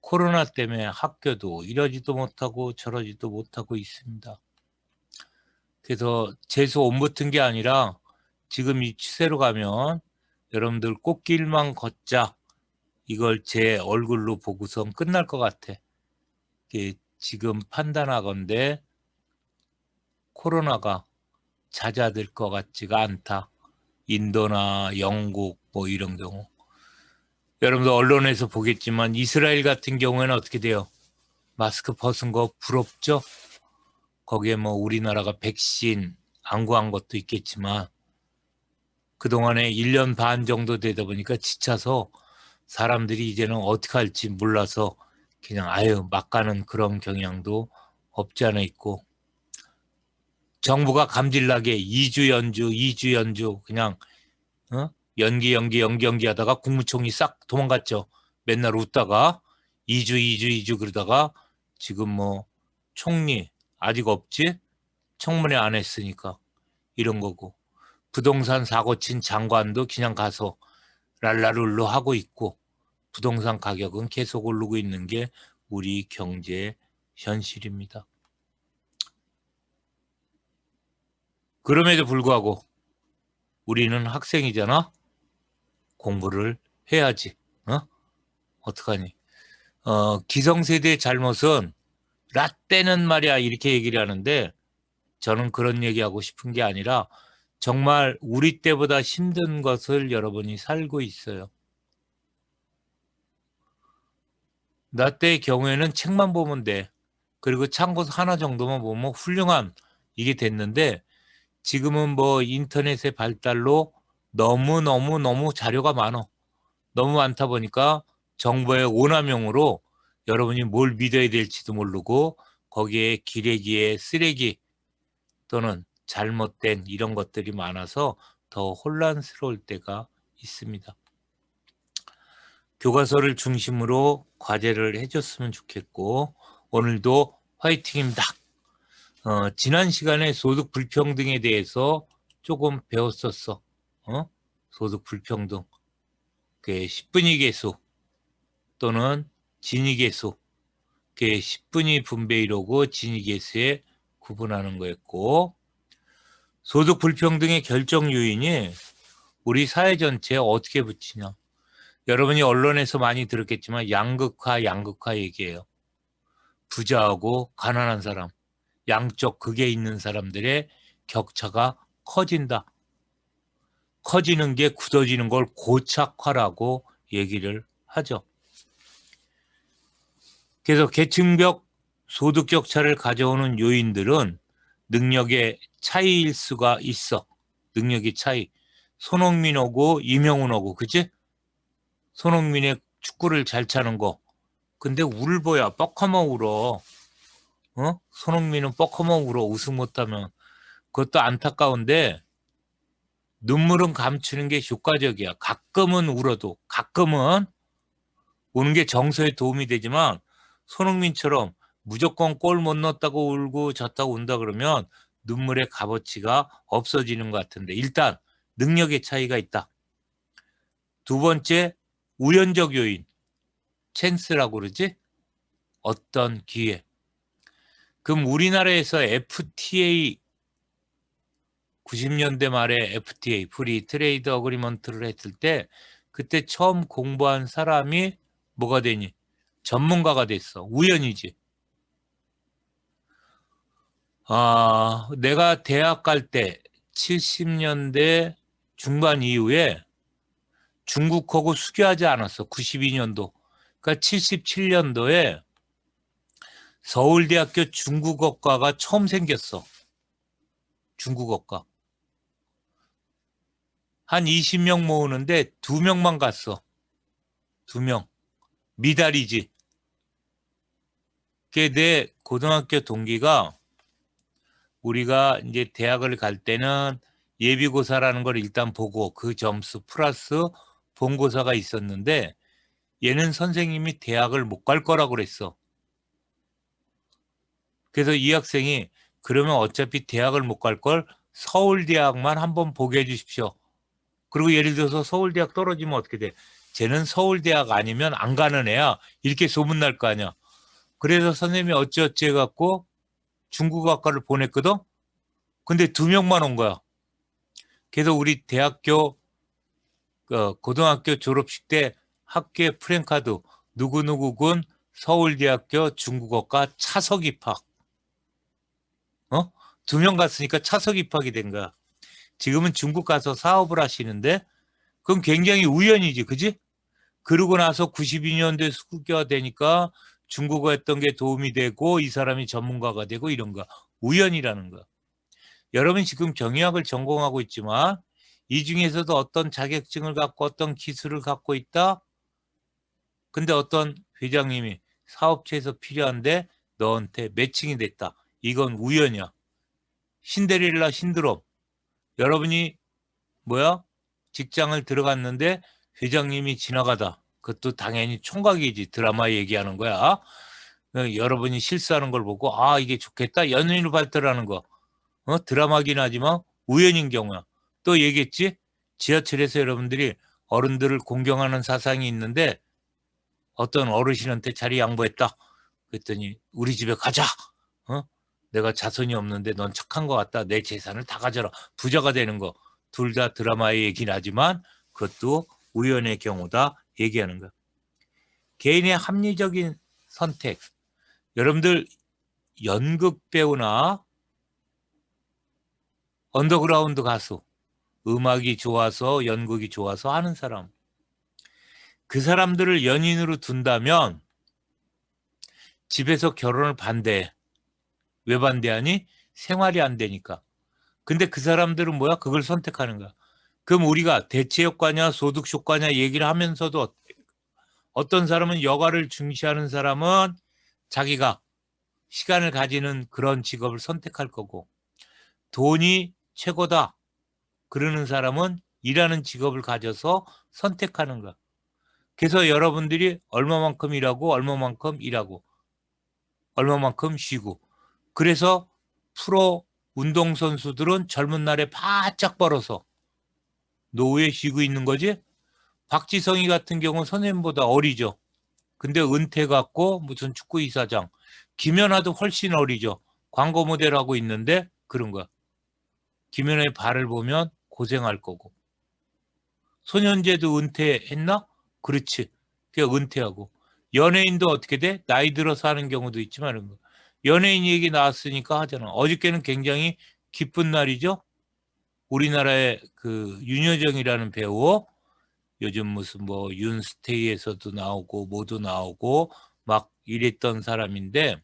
코로나 때문에 학교도 이러지도 못하고 저러지도 못하고 있습니다. 그래서 재수 온 붙은 게 아니라 지금 이 추세로 가면 여러분들 꽃길만 걷자, 이걸 제 얼굴로 보고선 끝날 것 같아. 지금 판단하건대 코로나가 잦아들 것 같지가 않다. 인도나 영국 뭐 이런 경우. 여러분들 언론에서 보겠지만 이스라엘 같은 경우에는 어떻게 돼요? 마스크 벗은 거 부럽죠? 거기에 뭐 우리나라가 백신 안 구한 것도 있겠지만 그동안에 1년 반 정도 되다 보니까 지쳐서 사람들이 이제는 어떻게 할지 몰라서 그냥 아유 막 가는 그런 경향도 없지 않아 있고, 정부가 감질나게 2주 연주 그냥 연기 하다가 국무총리 싹 도망갔죠. 맨날 웃다가 2주 그러다가 지금 뭐 총리 아직 없지? 청문회 안 했으니까 이런 거고, 부동산 사고 친 장관도 그냥 가서 랄라룰루 하고 있고, 부동산 가격은 계속 오르고 있는 게 우리 경제의 현실입니다. 그럼에도 불구하고 우리는 학생이잖아. 공부를 해야지. 어떡하니? 기성세대의 잘못은 라떼는 말이야 이렇게 얘기를 하는데, 저는 그런 얘기하고 싶은 게 아니라 정말 우리 때보다 힘든 것을 여러분이 살고 있어요. 나 때의 경우에는 책만 보면 돼. 그리고 참고서 하나 정도만 보면 훌륭한 이게 됐는데, 지금은 뭐 인터넷의 발달로 너무 자료가 많아. 너무 많다 보니까 정보의 오남용으로 여러분이 뭘 믿어야 될지도 모르고 거기에 기레기에 쓰레기 또는 잘못된 이런 것들이 많아서 더 혼란스러울 때가 있습니다. 교과서를 중심으로 과제를 해줬으면 좋겠고, 오늘도 화이팅입니다. 지난 시간에 소득 불평등에 대해서 조금 배웠었어. 소득 불평등. 그 10분위 계수 또는 진위 계수. 그 10분위 분배 이루고 진위 계수에 구분하는 거였고, 소득 불평등의 결정 요인이 우리 사회 전체에 어떻게 붙이냐. 여러분이 언론에서 많이 들었겠지만 양극화 얘기해요. 부자하고 가난한 사람, 양쪽 극에 있는 사람들의 격차가 커진다. 커지는 게 굳어지는 걸 고착화라고 얘기를 하죠. 그래서 계층별 소득 격차를 가져오는 요인들은 능력의 차이일 수가 있어. 능력의 차이. 손흥민하고 이명훈하고, 그치? 손흥민의 축구를 잘 차는 거. 근데 울보야 뻑하면 울어. 손흥민은 뻑하면 울어. 우승 못하면. 그것도 안타까운데 눈물은 감추는 게 효과적이야. 가끔은 울어도. 가끔은 우는 게 정서에 도움이 되지만, 손흥민처럼 무조건 골 못 넣었다고 울고 졌다고 운다 그러면 눈물의 값어치가 없어지는 것 같은데, 일단 능력의 차이가 있다. 두 번째, 우연적 요인. 찬스라고 그러지? 어떤 기회. 그럼 우리나라에서 FTA, 90년대 말에 FTA, 프리 트레이드 어그리먼트를 했을 때 그때 처음 공부한 사람이 뭐가 되니? 전문가가 됐어. 우연이지. 내가 대학 갈 때 70년대 중반 이후에 중국하고 수교하지 않았어. 92년도. 그러니까 77년도에 서울대학교 중국어과가 처음 생겼어. 중국어과. 한 20명 모으는데 2명만 갔어. 2명. 미달이지. 그게 내 고등학교 동기가, 우리가 이제 대학을 갈 때는 예비고사라는 걸 일단 보고 그 점수 플러스 본고사가 있었는데, 얘는 선생님이 대학을 못 갈 거라고 그랬어. 그래서 이 학생이 그러면 어차피 대학을 못 갈 걸 서울대학만 한번 보게 해주십시오. 그리고 예를 들어서 서울대학 떨어지면 어떻게 돼? 쟤는 서울대학 아니면 안 가는 애야. 이렇게 소문날 거 아니야. 그래서 선생님이 어찌어찌 해갖고 중국어학과를 보냈거든. 근데 2명만 온 거야. 그래서 우리 대학교 고등학교 졸업식 때 학교에 프랜카드 누구누구군 서울대학교 중국어과 차석 입학. 2명 갔으니까 차석 입학이 된 거야. 지금은 중국 가서 사업을 하시는데 그건 굉장히 우연이지, 그지? 그러고 나서 92년도에 수교가 되니까 중국어 했던 게 도움이 되고 이 사람이 전문가가 되고 이런 거. 우연이라는 거. 여러분 지금 경영학을 전공하고 있지만 이 중에서도 어떤 자격증을 갖고 어떤 기술을 갖고 있다? 근데 어떤 회장님이 사업체에서 필요한데 너한테 매칭이 됐다. 이건 우연이야. 신데렐라 신드롬. 여러분이 직장을 들어갔는데 회장님이 지나가다. 그것도 당연히 총각이지. 드라마 얘기하는 거야. 여러분이 실수하는 걸 보고 이게 좋겠다. 연예인으로 발달하는 거. 드라마긴 하지만 우연인 경우야. 또 얘기했지? 지하철에서 여러분들이 어른들을 공경하는 사상이 있는데 어떤 어르신한테 자리 양보했다. 그랬더니 우리 집에 가자. 내가 자손이 없는데 넌 착한 것 같다. 내 재산을 다 가져라. 부자가 되는 거. 둘 다 드라마의 얘기는 하지만 그것도 우연의 경우다 얘기하는 거야. 개인의 합리적인 선택. 여러분들 연극 배우나 언더그라운드 가수, 음악이 좋아서 연극이 좋아서 하는 사람. 그 사람들을 연인으로 둔다면 집에서 결혼을 반대해. 왜 반대하니? 생활이 안 되니까. 근데 그 사람들은 그걸 선택하는 거야. 그럼 우리가 대체효과냐 소득효과냐 얘기를 하면서도 어떤 사람은 여가를 중시하는 사람은 자기가 시간을 가지는 그런 직업을 선택할 거고 돈이 최고다 그러는 사람은 일하는 직업을 가져서 선택하는 거야. 그래서 여러분들이 얼마만큼 일하고 얼마만큼 일하고 얼마만큼 쉬고 그래서 프로 운동선수들은 젊은 날에 바짝 벌어서 노후에 쉬고 있는 거지. 박지성이 같은 경우는 선생님보다 어리죠. 근데 은퇴 갖고 무슨 축구 이사장. 김연아도 훨씬 어리죠. 광고 모델 하고 있는데 그런 거야. 김연아의 발을 보면 고생할 거고. 손현재도 은퇴했나? 그렇지. 그냥 은퇴하고. 연예인도 어떻게 돼? 나이 들어서 하는 경우도 있지만 연예인 얘기 나왔으니까 하잖아. 어저께는 굉장히 기쁜 날이죠. 우리나라의 그 윤여정이라는 배우 요즘 무슨 윤스테이에서도 나오고 뭐도 나오고 막 이랬던 사람인데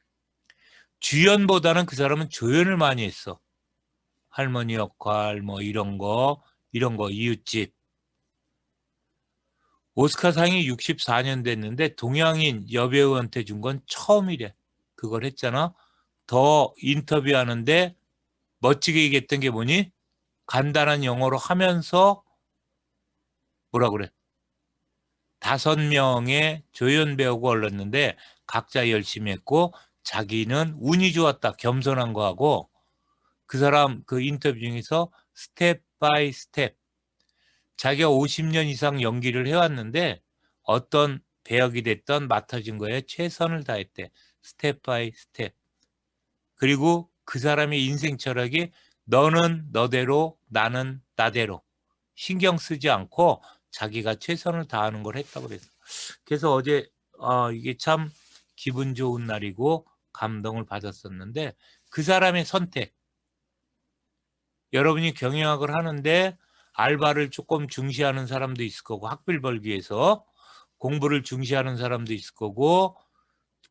주연보다는 그 사람은 조연을 많이 했어. 할머니 역할 이런 거 이웃집. 오스카상이 64년 됐는데 동양인 여배우한테 준 건 처음이래. 그걸 했잖아. 더 인터뷰하는데 멋지게 얘기했던 게 뭐니? 간단한 영어로 하면서 뭐라 그래? 5명의 조연 배우가 올랐는데 각자 열심히 했고 자기는 운이 좋았다. 겸손한 거하고 그 사람 그 인터뷰 중에서 스텝 바이 스텝 자기가 50년 이상 연기를 해왔는데 어떤 배역이 됐던 맡아진 거에 최선을 다했대. 스텝 바이 스텝. 그리고 그 사람의 인생 철학이 너는 너대로 나는 나대로 신경 쓰지 않고 자기가 최선을 다하는 걸 했다고 그랬어. 그래서 어제 이게 참 기분 좋은 날이고 감동을 받았었는데 그 사람의 선택. 여러분이 경영학을 하는데 알바를 조금 중시하는 사람도 있을 거고 학비를 벌기 위해서 공부를 중시하는 사람도 있을 거고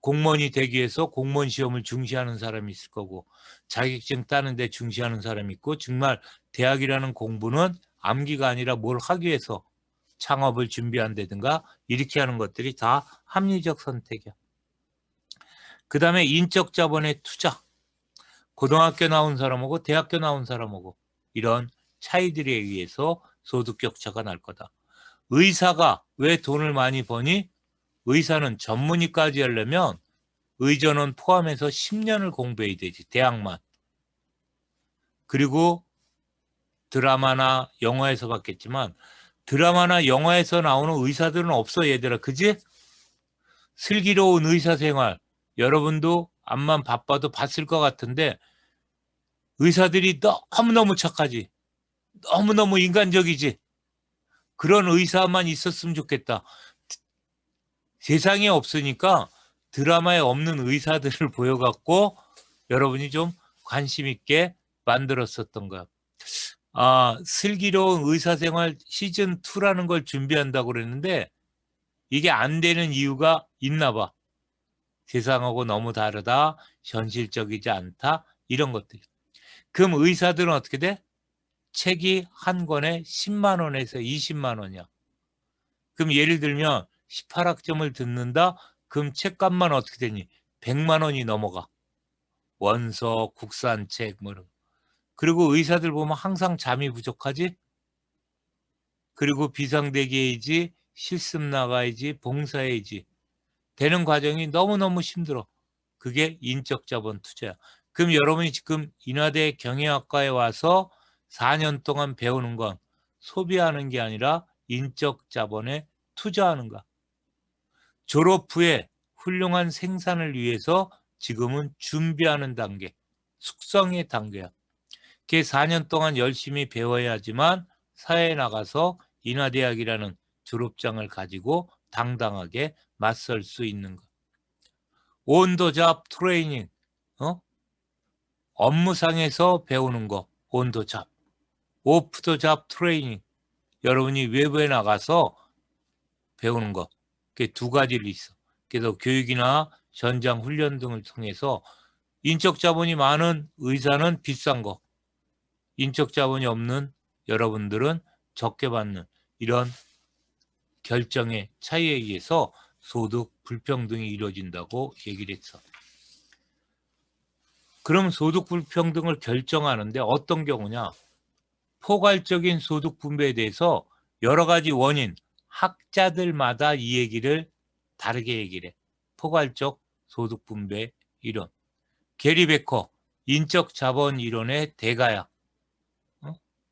공무원이 되기 위해서 공무원 시험을 중시하는 사람이 있을 거고 자격증 따는 데 중시하는 사람이 있고 정말 대학이라는 공부는 암기가 아니라 뭘 하기 위해서 창업을 준비한다든가 이렇게 하는 것들이 다 합리적 선택이야. 그 다음에 인적 자본의 투자. 고등학교 나온 사람하고 대학교 나온 사람하고 이런 차이들에 의해서 소득 격차가 날 거다. 의사가 왜 돈을 많이 버니? 의사는 전문의까지 하려면 의전원 포함해서 10년을 공부해야 되지. 대학만. 그리고 드라마나 영화에서 봤겠지만 드라마나 영화에서 나오는 의사들은 없어, 얘들아. 그지? 슬기로운 의사 생활. 여러분도 암만 바빠도 봤을 것 같은데 의사들이 너무너무 착하지. 너무너무 인간적이지. 그런 의사만 있었으면 좋겠다. 세상에 없으니까 드라마에 없는 의사들을 보여갖고 여러분이 좀 관심 있게 만들었었던 거야. 슬기로운 의사생활 시즌2라는 걸 준비한다고 그랬는데 이게 안 되는 이유가 있나 봐. 세상하고 너무 다르다, 현실적이지 않다, 이런 것들. 그럼 의사들은 어떻게 돼? 책이 한 권에 10만 원에서 20만 원이야. 그럼 예를 들면 18학점을 듣는다? 그럼 책값만 어떻게 되니? 100만 원이 넘어가. 원서, 국산책, 뭐 이런. 그리고 의사들 보면 항상 잠이 부족하지? 그리고 비상대기해야지, 실습 나가야지, 봉사해야지. 되는 과정이 너무너무 힘들어. 그게 인적 자본 투자야. 그럼 여러분이 지금 인하대 경영학과에 와서 4년 동안 배우는 건 소비하는 게 아니라 인적 자본에 투자하는 거야. 졸업 후에 훌륭한 생산을 위해서 지금은 준비하는 단계, 숙성의 단계야. 그 4년 동안 열심히 배워야 하지만 사회에 나가서 인하대학이라는 졸업장을 가지고 당당하게 맞설 수 있는 것. 온더잡 트레이닝, 업무상에서 배우는 거, 온더잡. 오프더잡 트레이닝, 여러분이 외부에 나가서 배우는 거. 그게 두 가지로 있어. 그래서 교육이나 전장 훈련 등을 통해서 인적 자본이 많은 의사는 비싼 거, 인적 자본이 없는 여러분들은 적게 받는 이런 결정의 차이에 의해서 소득 불평등이 이루어진다고 얘기를 했어. 그럼 소득 불평등을 결정하는데 어떤 경우냐? 포괄적인 소득 분배에 대해서 여러 가지 원인, 학자들마다 이 얘기를 다르게 얘기를 해. 포괄적 소득 분배 이론. 게리 베커, 인적 자본 이론의 대가야.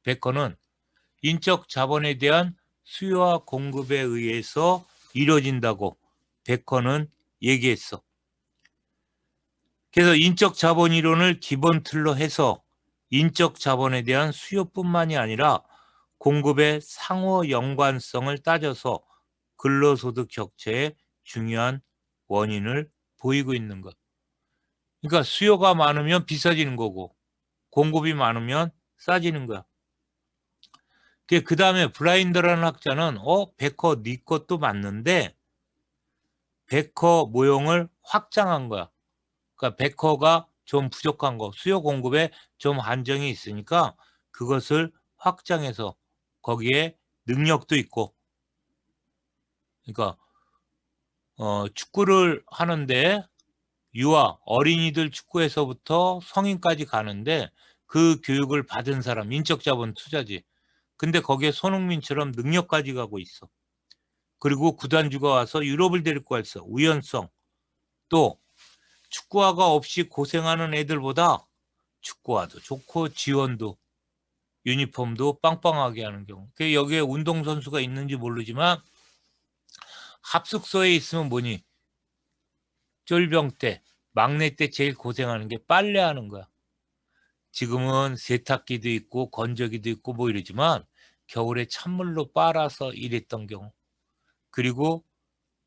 베커는 인적 자본에 대한 수요와 공급에 의해서 이루어진다고 베커는 얘기했어. 그래서 인적 자본 이론을 기본 틀로 해서 인적 자본에 대한 수요뿐만이 아니라 공급의 상호 연관성을 따져서 근로소득 격차의 중요한 원인을 보이고 있는 것. 그러니까 수요가 많으면 비싸지는 거고 공급이 많으면 싸지는 거야. 그 다음에 블라인더라는 학자는 베커 네 것도 맞는데 베커 모형을 확장한 거야. 그러니까 베커가 좀 부족한 거, 수요 공급에 좀 한정이 있으니까 그것을 확장해서 거기에 능력도 있고, 그러니까 축구를 하는데 유아 어린이들 축구에서부터 성인까지 가는데 그 교육을 받은 사람, 인적 자본 투자지. 근데 거기에 손흥민처럼 능력까지 가고 있어. 그리고 구단주가 와서 유럽을 데리고 왔어. 우연성. 또 축구화가 없이 고생하는 애들보다 축구화도 좋고 지원도 유니폼도 빵빵하게 하는 경우. 여기에 운동선수가 있는지 모르지만 합숙소에 있으면 뭐니? 쫄병 때, 막내 때 제일 고생하는 게 빨래하는 거야. 지금은 세탁기도 있고 건조기도 있고 뭐 이러지만 겨울에 찬물로 빨아서 일했던 경우. 그리고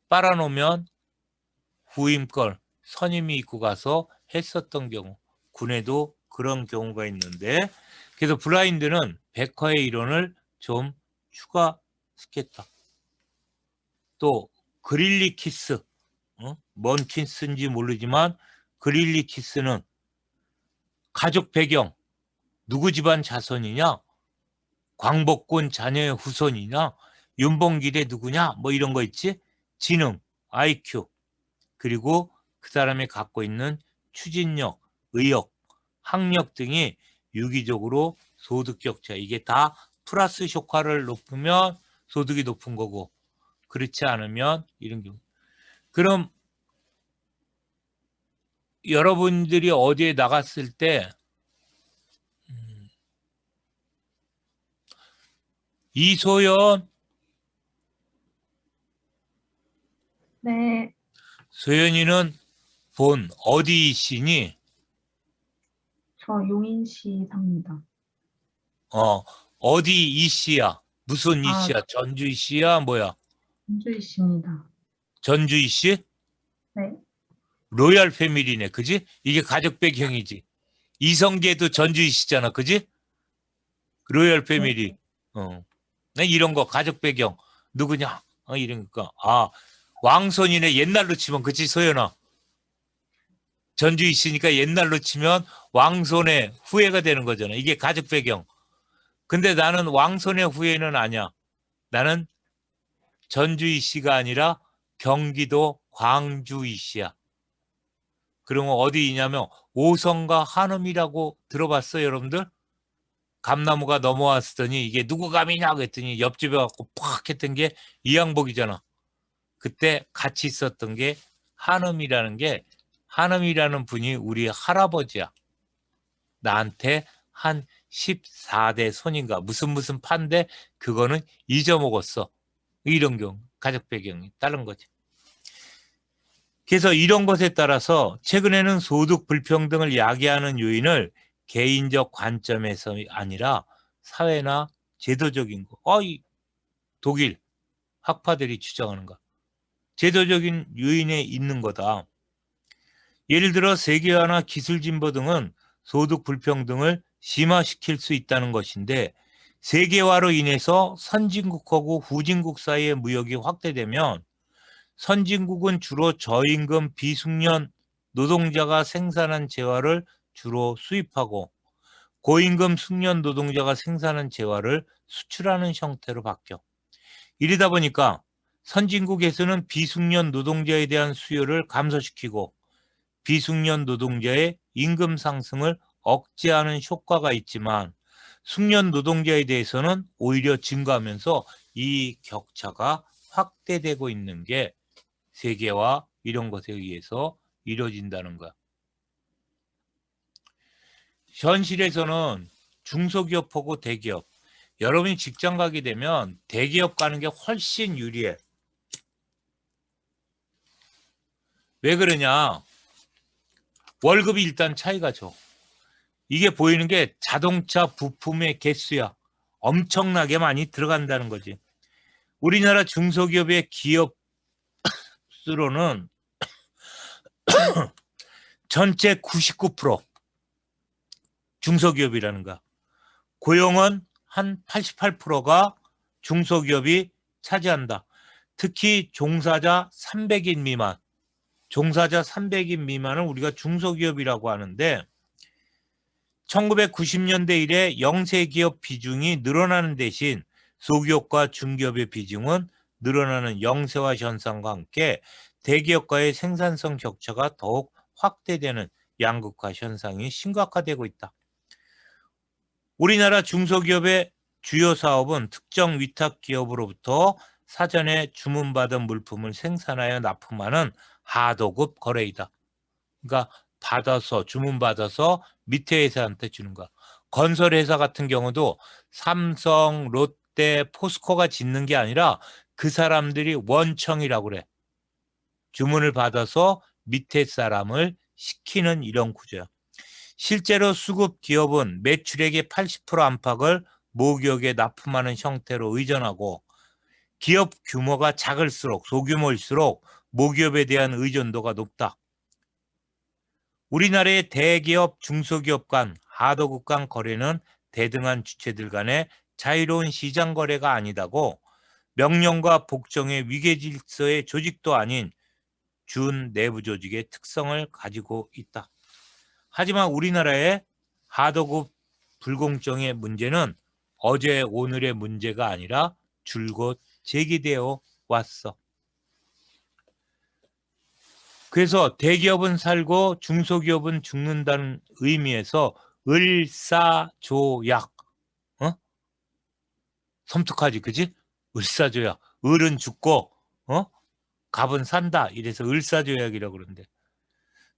빨아놓으면 후임걸 선임이 입고 가서 했었던 경우. 군에도 그런 경우가 있는데 그래서 블라인드는 베커의 이론을 좀 추가시켰다. 또 그릴리키스, 뭔 키스인지 모르지만 그릴리키스는 가족 배경, 누구 집안 자손이냐, 광복군 자녀의 후손이냐, 윤봉길의 누구냐, 뭐 이런 거 있지? 지능, IQ, 그리고 그 사람이 갖고 있는 추진력, 의욕, 학력 등이 유기적으로 소득 격차, 이게 다 플러스 효과를 높으면 소득이 높은 거고 그렇지 않으면 이런 경우. 그럼 여러분들이 어디에 나갔을 때 이소연 네, 소연이는 본 어디 시니? 저 용인시 삽니다. 어디 이씨야? 무슨 아, 이씨야? 전주 이씨야? 뭐야? 전주이시입니다. 전주 이씨? 네, 로얄 패밀리네, 그지? 이게 가족 배경이지. 이성계도 전주 이씨잖아, 그지? 로얄 네, 패밀리. 네, 이런 거 가족 배경 누구냐? 이러니까 왕손이네. 옛날로 치면 그치 소연아? 전주 이씨니까 옛날로 치면 왕손의 후예가 되는 거잖아. 이게 가족 배경. 근데 나는 왕손의 후예는 아니야. 나는 전주 이씨가 아니라 경기도 광주 이씨야. 그러면 어디이냐면 오성과 한음이라고 들어봤어요, 여러분들? 감나무가 넘어왔더니 이게 누구 감이냐고 했더니 옆집에 갖고 팍 했던 게 이양복이잖아. 그때 같이 있었던 게 한음이라는 분이 우리 할아버지야. 나한테 한 14대 손인가 무슨 판데 그거는 잊어먹었어. 이런 경우 가족 배경이 다른 거지. 그래서 이런 것에 따라서 최근에는 소득 불평등을 야기하는 요인을 개인적 관점에서 아니라 사회나 제도적인 거. 이 독일 학파들이 주장하는 거. 제도적인 요인에 있는 거다. 예를 들어 세계화나 기술 진보 등은 소득 불평등을 심화시킬 수 있다는 것인데 세계화로 인해서 선진국하고 후진국 사이의 무역이 확대되면 선진국은 주로 저임금 비숙련 노동자가 생산한 재화를 주로 수입하고 고임금 숙련 노동자가 생산한 재화를 수출하는 형태로 바뀌어. 이러다 보니까 선진국에서는 비숙련 노동자에 대한 수요를 감소시키고 비숙련 노동자의 임금 상승을 억제하는 효과가 있지만 숙련 노동자에 대해서는 오히려 증가하면서 이 격차가 확대되고 있는 게 세계화 이런 것에 의해서 이루어진다는 거야. 현실에서는 중소기업하고 대기업, 여러분이 직장 가게 되면 대기업 가는 게 훨씬 유리해. 왜 그러냐? 월급이 일단 차이가 져. 이게 보이는 게 자동차 부품의 개수야. 엄청나게 많이 들어간다는 거지. 우리나라 중소기업의 기업 수로는 전체 99% 중소기업이라는 거야. 고용은 한 88%가 중소기업이 차지한다. 특히 종사자 300인 미만, 종사자 300인 미만은 우리가 중소기업이라고 하는데 1990년대 이래 영세기업 비중이 늘어나는 대신 소기업과 중기업의 비중은 늘어나는 영세화 현상과 함께 대기업과의 생산성 격차가 더욱 확대되는 양극화 현상이 심각화되고 있다. 우리나라 중소기업의 주요 사업은 특정 위탁기업으로부터 사전에 주문받은 물품을 생산하여 납품하는 하도급 거래이다. 그러니까 주문받아서 밑에 회사한테 주는 거야. 건설회사 같은 경우도 삼성, 롯데, 포스코가 짓는 게 아니라 그 사람들이 원청이라고 그래. 주문을 받아서 밑에 사람을 시키는 이런 구조야. 실제로 수급 기업은 매출액의 80% 안팎을 모기업에 납품하는 형태로 의존하고 기업 규모가 작을수록 소규모일수록 모기업에 대한 의존도가 높다. 우리나라의 대기업, 중소기업 간, 하도급 간 거래는 대등한 주체들 간의 자유로운 시장 거래가 아니다고 명령과 복종의 위계 질서의 조직도 아닌 준 내부 조직의 특성을 가지고 있다. 하지만 우리나라의 하도급 불공정의 문제는 어제 오늘의 문제가 아니라 줄곧 제기되어 왔어. 그래서 대기업은 살고 중소기업은 죽는다는 의미에서 을사조약, 섬뜩하지, 그지? 을사조약. 을은 죽고, 갑은 산다. 이래서 을사조약이라고 그러는데.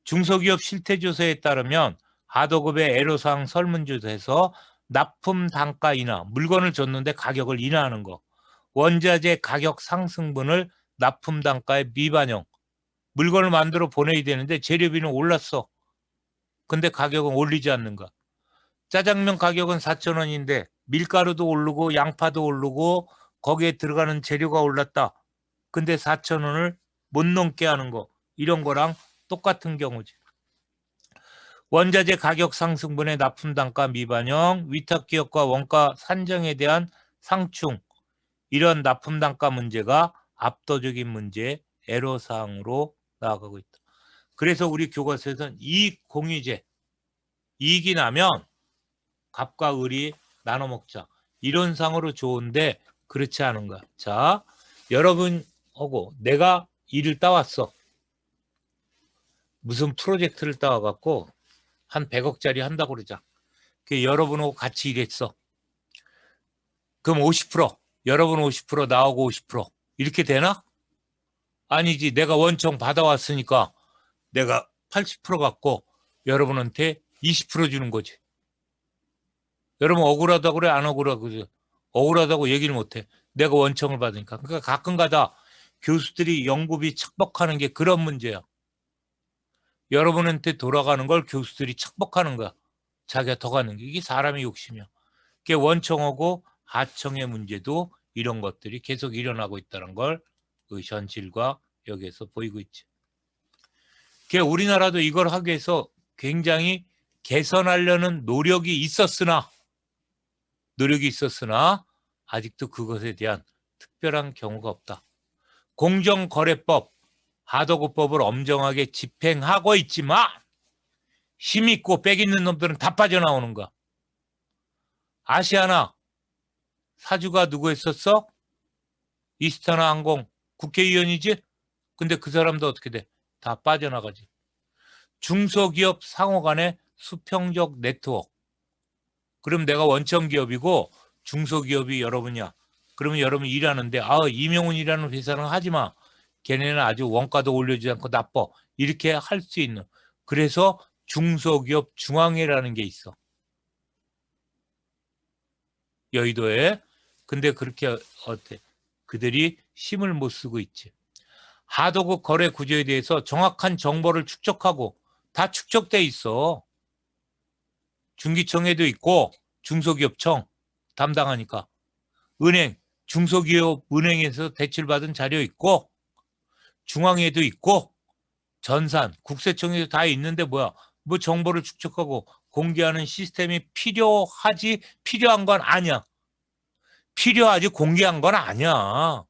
중소기업 실태조사에 따르면 하도급의 애로사항 설문조사에서 납품 단가 인하, 물건을 줬는데 가격을 인하하는 거, 원자재 가격 상승분을 납품 단가의 미반영. 물건을 만들어 보내야 되는데 재료비는 올랐어. 근데 가격은 올리지 않는 거야. 짜장면 가격은 4,000원인데 밀가루도 오르고 양파도 오르고 거기에 들어가는 재료가 올랐다. 근데 4,000원을 못 넘게 하는 거. 이런 거랑 똑같은 경우지. 원자재 가격 상승분의 납품 단가 미반영, 위탁 기업과 원가 산정에 대한 상충. 이런 납품 단가 문제가 압도적인 문제, 애로사항으로 나아가고 있다. 그래서 우리 교과서에서는 이익 공유제, 이익이 나면 갑과 을이 나눠 먹자. 이론상으로 좋은데 그렇지 않은 거야. 자, 여러분하고 내가 일을 따왔어. 무슨 프로젝트를 따와갖고 한 100억짜리 한다고 그러자. 여러분하고 같이 일했어. 그럼 50%, 여러분 50%, 나하고 50%. 이렇게 되나? 아니지. 내가 원청 받아왔으니까 내가 80% 갖고 여러분한테 20% 주는 거지. 여러분 억울하다고 그래? 안 억울하고 그래? 억울하다고 얘기를 못해. 내가 원청을 받으니까. 그러니까 가끔가다 교수들이 연구비 착복하는 게 그런 문제야. 여러분한테 돌아가는 걸 교수들이 착복하는 거야. 자기가 더 가는 게. 이게 사람의 욕심이야. 그게 원청하고 하청의 문제도 이런 것들이 계속 일어나고 있다는 걸 그 현실과 여기에서 보이고 있지. 그게 우리나라도 이걸 하기 위해서 굉장히 개선하려는 노력이 있었으나 아직도 그것에 대한 특별한 경우가 없다. 공정거래법, 하도급법을 엄정하게 집행하고 있지만 힘있고 빽 있는 놈들은 다 빠져나오는 거야. 아시아나 사주가 누구였었어? 이스타나 항공 국회의원이지? 근데 그 사람도 어떻게 돼? 다 빠져나가지. 중소기업 상호 간의 수평적 네트워크. 그럼 내가 원청기업이고 중소기업이 여러분이야. 그러면 여러분 일하는데 이명훈이라는 회사는 하지 마. 걔네는 아주 원가도 올려주지 않고 나빠. 이렇게 할 수 있는. 그래서 중소기업 중앙회라는 게 있어. 여의도에. 근데 그렇게 어때? 그들이 힘을 못 쓰고 있지. 하도급 거래 구조에 대해서 정확한 정보를 축적하고 다 축적돼 있어. 중기청에도 있고 중소기업청 담당하니까. 은행, 중소기업 은행에서 대출받은 자료 있고 중앙에도 있고 전산, 국세청에도 다 있는데 뭐야. 뭐 정보를 축적하고 공개하는 시스템이 필요한 건 아니야. 필요하지 공개한 건 아니야.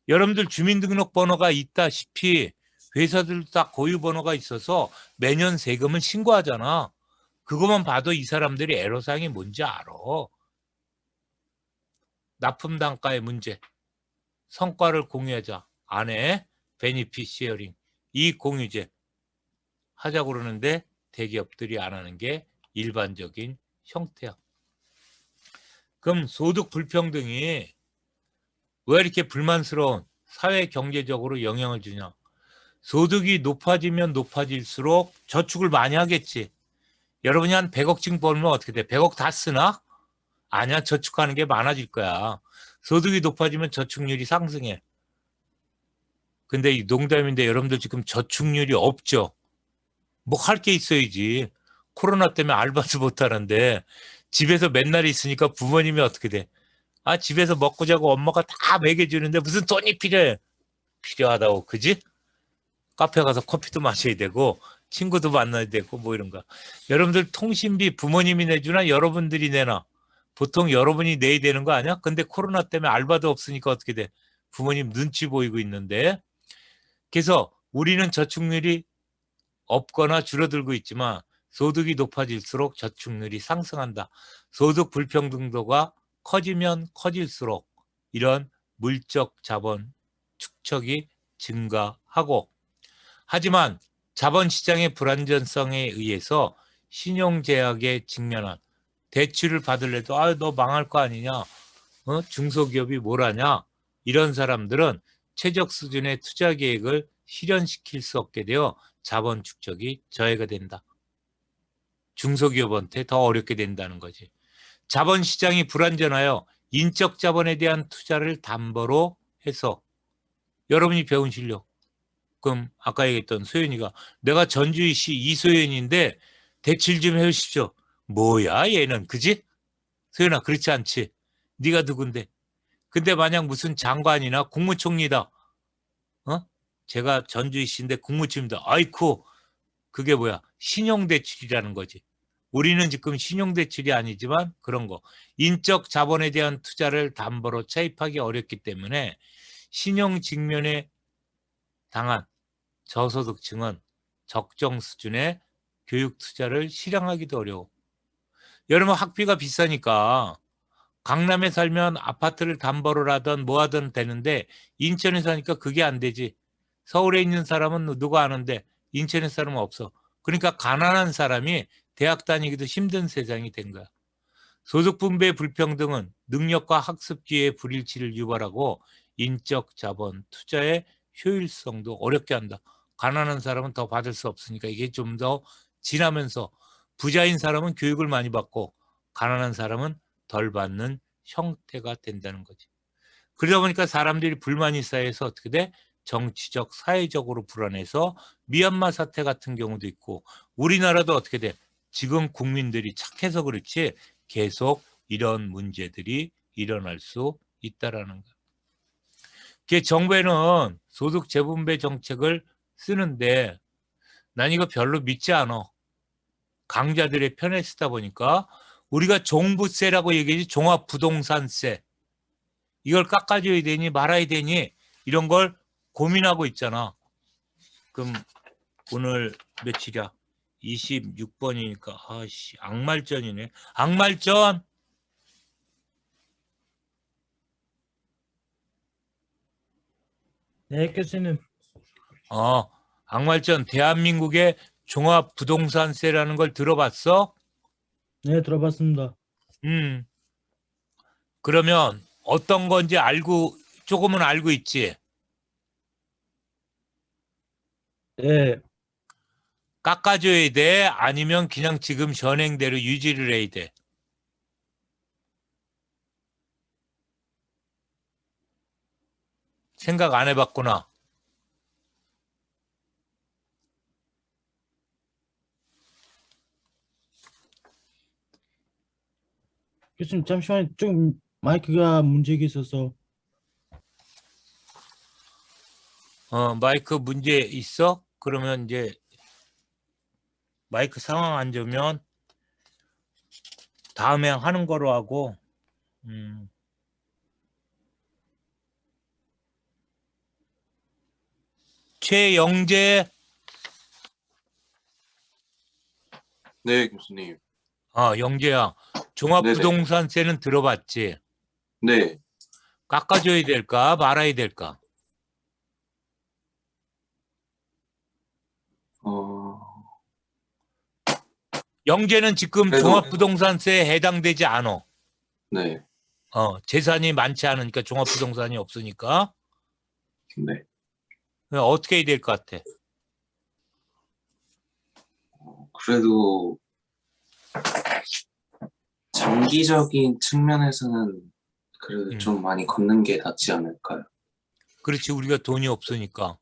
여러분들 주민등록번호가 있다시피 회사들도 다 고유번호가 있어서 매년 세금을 신고하잖아. 그것만 봐도 이 사람들이 애로사항이 뭔지 알아. 납품 단가의 문제, 성과를 공유하자, 안에 베니핏 쉐어링, 이익 공유제 하자고 그러는데 대기업들이 안 하는 게 일반적인 형태야. 그럼 소득 불평등이 왜 이렇게 불만스러운 사회 경제적으로 영향을 주냐? 소득이 높아지면 높아질수록 저축을 많이 하겠지. 여러분이 한 100억씩 벌면 어떻게 돼? 100억 다 쓰나? 아니야. 저축하는 게 많아질 거야. 소득이 높아지면 저축률이 상승해. 근데 이 농담인데 여러분들 지금 저축률이 없죠. 뭐 할 게 있어야지. 코로나 때문에 알바도 못 하는데 집에서 맨날 있으니까 부모님이 어떻게 돼? 집에서 먹고 자고 엄마가 다 먹여주는데 무슨 돈이 필요해? 필요하다고, 그지? 카페 가서 커피도 마셔야 되고 친구도 만나야 되고 뭐 이런 거. 여러분들 통신비 부모님이 내주나 여러분들이 내나? 보통 여러분이 내야 되는 거 아니야? 근데 코로나 때문에 알바도 없으니까 어떻게 돼? 부모님 눈치 보이고 있는데. 그래서 우리는 저축률이 없거나 줄어들고 있지만 소득이 높아질수록 저축률이 상승한다. 소득 불평등도가 커지면 커질수록 이런 물적 자본 축적이 증가하고, 하지만 자본시장의 불안전성에 의해서 신용제약에 직면한, 대출을 받을래도 너 망할 거 아니냐, 중소기업이 뭘 하냐, 이런 사람들은 최적 수준의 투자 계획을 실현시킬 수 없게 되어 자본 축적이 저해가 된다. 중소기업한테 더 어렵게 된다는 거지. 자본시장이 불안전하여 인적 자본에 대한 투자를 담보로 해서 여러분이 배운 실력. 그럼 아까 얘기했던 소연이가 내가 전주시 이소연인데 대출 좀 해주십시오. 뭐야 얘는 그지? 소연아 그렇지 않지. 네가 누군데. 근데 만약 무슨 장관이나 국무총리다. 어? 제가 전주시인데 국무총리다. 아이쿠 그게 뭐야? 신용대출이라는 거지. 우리는 지금 신용대출이 아니지만 그런 거. 인적 자본에 대한 투자를 담보로 차입하기 어렵기 때문에 신용 직면에 당한 저소득층은 적정 수준의 교육 투자를 실행하기도 어려워. 여러분 학비가 비싸니까 강남에 살면 아파트를 담보로 하든 뭐 하든 되는데 인천에 사니까 그게 안 되지. 서울에 있는 사람은 누가 아는데 인천에 사람은 없어. 그러니까 가난한 사람이 대학 다니기도 힘든 세상이 된 거야. 소득 분배 불평등은 능력과 학습 기회의 불일치를 유발하고 인적 자본 투자의 효율성도 어렵게 한다. 가난한 사람은 더 받을 수 없으니까 이게 좀 더 지나면서 부자인 사람은 교육을 많이 받고 가난한 사람은 덜 받는 형태가 된다는 거지. 그러다 보니까 사람들이 불만이 쌓여서 어떻게 돼? 정치적, 사회적으로 불안해서 미얀마 사태 같은 경우도 있고 우리나라도 어떻게 돼? 지금 국민들이 착해서 그렇지 계속 이런 문제들이 일어날 수 있다라는 거야. 정부에는 소득 재분배 정책을 쓰는데 난 이거 별로 믿지 않아. 강자들의 편에 쓰다 보니까 우리가 종부세라고 얘기하지 종합부동산세 이걸 깎아줘야 되니 말아야 되니 이런 걸 고민하고 있잖아. 그럼 오늘 며칠이야? 26번이니까 아씨 악말전이네. 악말전. 네, 교수님. 악말전 대한민국의 종합부동산세라는 걸 들어봤어? 네, 들어봤습니다. 그러면 어떤 건지 알고 조금은 알고 있지? 네, 깎아줘야 돼? 아니면 그냥 지금 현행대로 유지를 해야 돼? 생각 안 해봤구나. 교수님 잠시만요. 좀 마이크가 문제가 있어서. 마이크 문제 있어? 그러면 이제 마이크 상황 안 좋으면 다음에 하는 거로 하고 최영재 네, 교수님. 영재야 종합부동산세는 들어봤지? 네. 깎아줘야 될까 말아야 될까? 영재는 지금 그래도- 종합부동산세에 해당되지 않아. 네. 재산이 많지 않으니까 종합부동산이 없으니까 네. 어떻게 해야 될 것 같아? 그래도 장기적인 측면에서는 그래도 좀 많이 걷는 게 낫지 않을까요? 그렇지 우리가 돈이 없으니까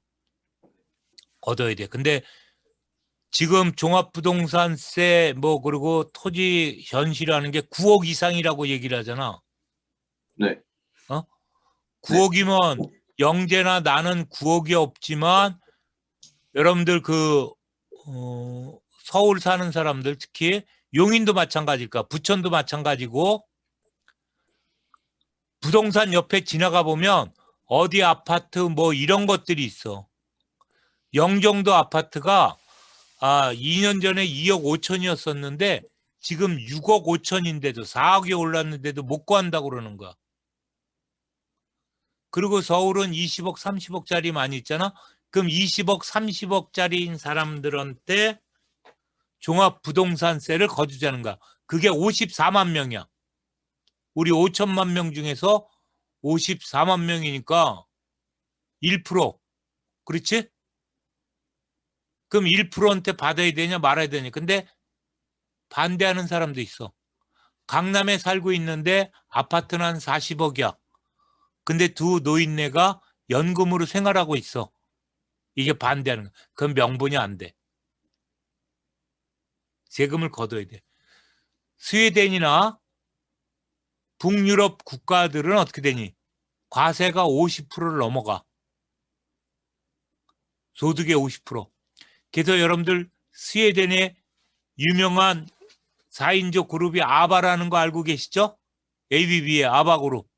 걷어야 돼. 근데 지금 종합부동산세 뭐 그리고 토지 현실하는 게 9억 이상이라고 얘기를 하잖아. 네. 9억이면 영재나 나는 9억이 없지만 여러분들 서울 사는 사람들 특히 용인도 마찬가지일까 부천도 마찬가지고 부동산 옆에 지나가 보면 어디 아파트 뭐 이런 것들이 있어. 영종도 아파트가 2년 전에 2억 5천이었었는데 지금 6억 5천인데도 4억이 올랐는데도 못 구한다고 그러는 거야. 그리고 서울은 20억 30억짜리 많이 있잖아. 그럼 20억 30억짜리인 사람들한테 종합부동산세를 거두자는 거야. 그게 54만 명이야. 우리 5천만 명 중에서 54만 명이니까 1%. 그렇지? 그럼 1%한테 받아야 되냐 말아야 되냐. 근데 반대하는 사람도 있어. 강남에 살고 있는데 아파트는 한 40억이야. 근데 두 노인네가 연금으로 생활하고 있어. 이게 반대하는 거야. 그건 명분이 안 돼. 세금을 걷어야 돼. 스웨덴이나 북유럽 국가들은 어떻게 되니? 과세가 50%를 넘어가. 소득의 50%. 그래서 여러분들 스웨덴의 유명한 4인조 그룹이 아바라는 거 알고 계시죠? ABB의 아바 그룹.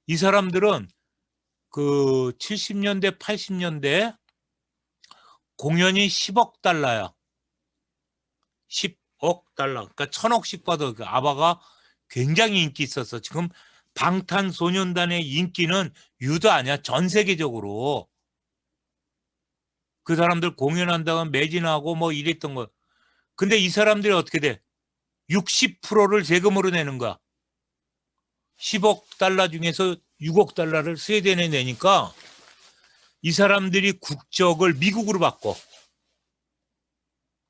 이 사람들은 그 70년대, 80년대 공연이 10억 달러야. 10억 달러. 그러니까 1000억씩 받아. 그 아바가 굉장히 인기 있었어. 지금 방탄소년단의 인기는 유도 아니야. 전 세계적으로. 그 사람들 공연한다고 매진하고 뭐 이랬던 거. 근데 이 사람들이 어떻게 돼? 60%를 세금으로 내는 거야. 10억 달러 중에서 6억 달러를 스웨덴에 내니까 이 사람들이 국적을 미국으로 바꿔.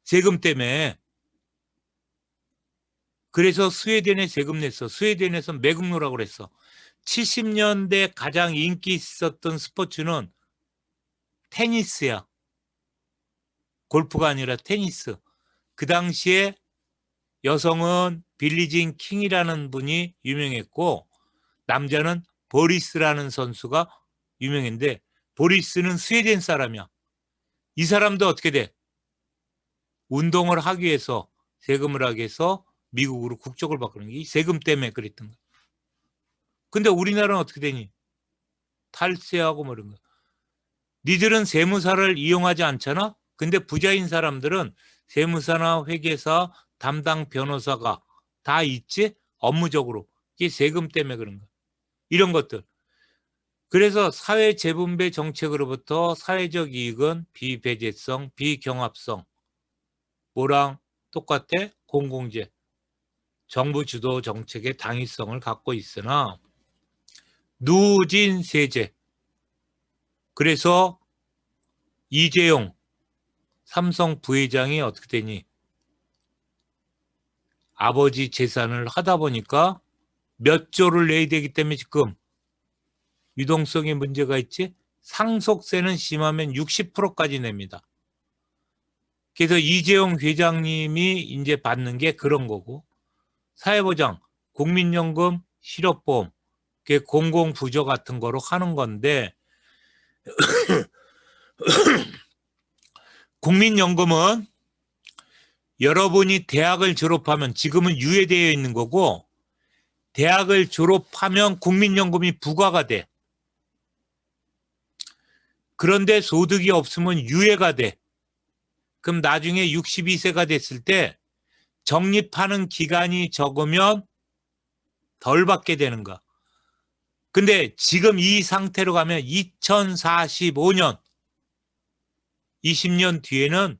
세금 때문에. 그래서 스웨덴에 세금 냈어. 스웨덴에서 매국노라고 그랬어. 70년대 가장 인기 있었던 스포츠는 테니스야. 골프가 아니라 테니스. 그 당시에 여성은 빌리진 킹이라는 분이 유명했고 남자는 보리스라는 선수가 유명했는데 보리스는 스웨덴 사람이야. 이 사람도 어떻게 돼? 운동을 하기 위해서 세금을 하기 위해서 미국으로 국적을 바꾸는 게 이 세금 때문에 그랬던 거야. 근데 우리나라는 어떻게 되니? 탈세하고 뭐 이런 거. 니들은 세무사를 이용하지 않잖아? 근데 부자인 사람들은 세무사나 회계사, 담당 변호사가 다 있지? 업무적으로. 이게 세금 때문에 그런 거야. 이런 것들. 그래서 사회 재분배 정책으로부터 사회적 이익은 비배제성, 비경합성. 뭐랑 똑같아? 공공재. 정부 주도 정책의 당위성을 갖고 있으나 누진 세제. 그래서 이재용 삼성 부회장이 어떻게 되니? 아버지 재산을 하다 보니까 몇 조를 내야 되기 때문에 지금 유동성에 문제가 있지? 상속세는 심하면 60%까지 냅니다. 그래서 이재용 회장님이 이제 받는 게 그런 거고 사회보장, 국민연금, 실업보험, 공공부조 같은 거로 하는 건데 국민연금은 여러분이 대학을 졸업하면 지금은 유예되어 있는 거고 대학을 졸업하면 국민연금이 부과가 돼. 그런데 소득이 없으면 유예가 돼. 그럼 나중에 62세가 됐을 때 적립하는 기간이 적으면 덜 받게 되는 거야. 근데 지금 이 상태로 가면 2045년 20년 뒤에는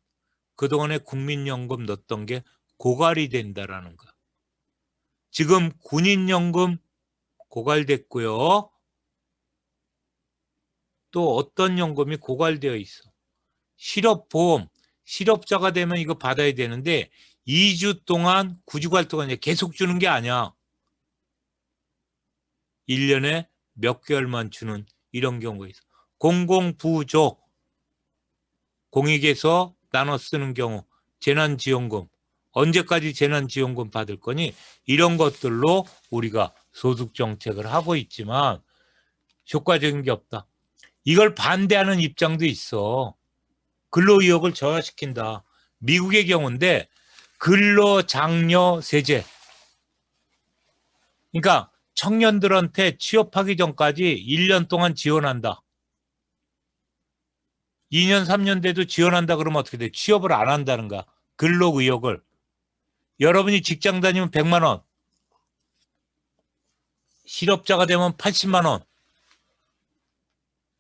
그동안에 국민연금 넣었던 게 고갈이 된다라는 거야. 지금 군인연금 고갈됐고요. 또 어떤 연금이 고갈되어 있어. 실업보험, 실업자가 되면 이거 받아야 되는데 2주 동안 9주간 동안 계속 주는 게 아니야. 1년에 몇 개월만 주는 이런 경우가 있어. 공공부조, 공익에서 나눠 쓰는 경우, 재난지원금, 언제까지 재난지원금 받을 거니? 이런 것들로 우리가 소득정책을 하고 있지만 효과적인 게 없다. 이걸 반대하는 입장도 있어. 근로의욕을 저하시킨다. 미국의 경우인데 근로장려 세제. 그러니까 청년들한테 취업하기 전까지 1년 동안 지원한다. 2년, 3년 돼도 지원한다 그러면 어떻게 돼? 취업을 안 한다는 거야. 근로의욕을. 여러분이 직장 다니면 100만 원. 실업자가 되면 80만 원.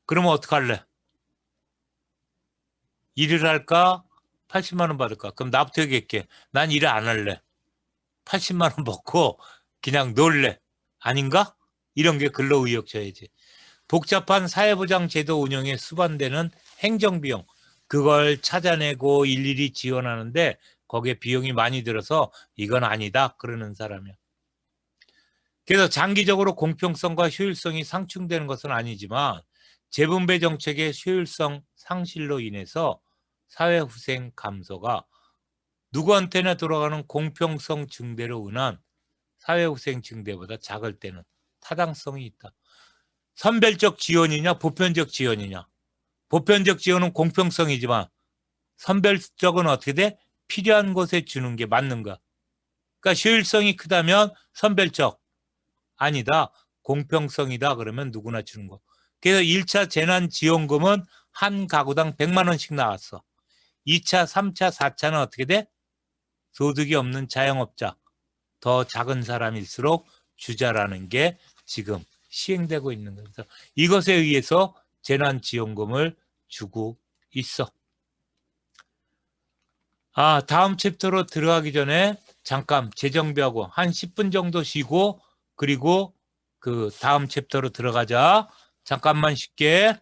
그러면 어떡할래? 일을 할까? 80만 원 받을까? 그럼 나부터 얘기할게. 난 일을 안 할래. 80만 원 받고 그냥 놀래. 아닌가? 이런 게 근로의욕 저해지. 복잡한 사회보장 제도 운영에 수반되는 행정비용. 그걸 찾아내고 일일이 지원하는데 거기에 비용이 많이 들어서 이건 아니다. 그러는 사람이야. 그래서 장기적으로 공평성과 효율성이 상충되는 것은 아니지만 재분배 정책의 효율성 상실로 인해서 사회후생 감소가 누구한테나 돌아가는 공평성 증대로 인한 사회후생 증대보다 작을 때는 타당성이 있다. 선별적 지원이냐 보편적 지원이냐. 보편적 지원은 공평성이지만 선별적은 어떻게 돼? 필요한 곳에 주는 게 맞는가. 그러니까 효율성이 크다면 선별적. 아니다. 공평성이다. 그러면 누구나 주는 거. 그래서 1차 재난지원금은 한 가구당 100만 원씩 나왔어. 2차, 3차, 4차는 어떻게 돼? 소득이 없는 자영업자, 더 작은 사람일수록 주자라는 게 지금 시행되고 있는 거예요. 그래서 이것에 의해서 재난지원금을 주고 있어. 다음 챕터로 들어가기 전에 잠깐 재정비하고 한 10분 정도 쉬고 그리고 그 다음 챕터로 들어가자. 잠깐만 쉴게.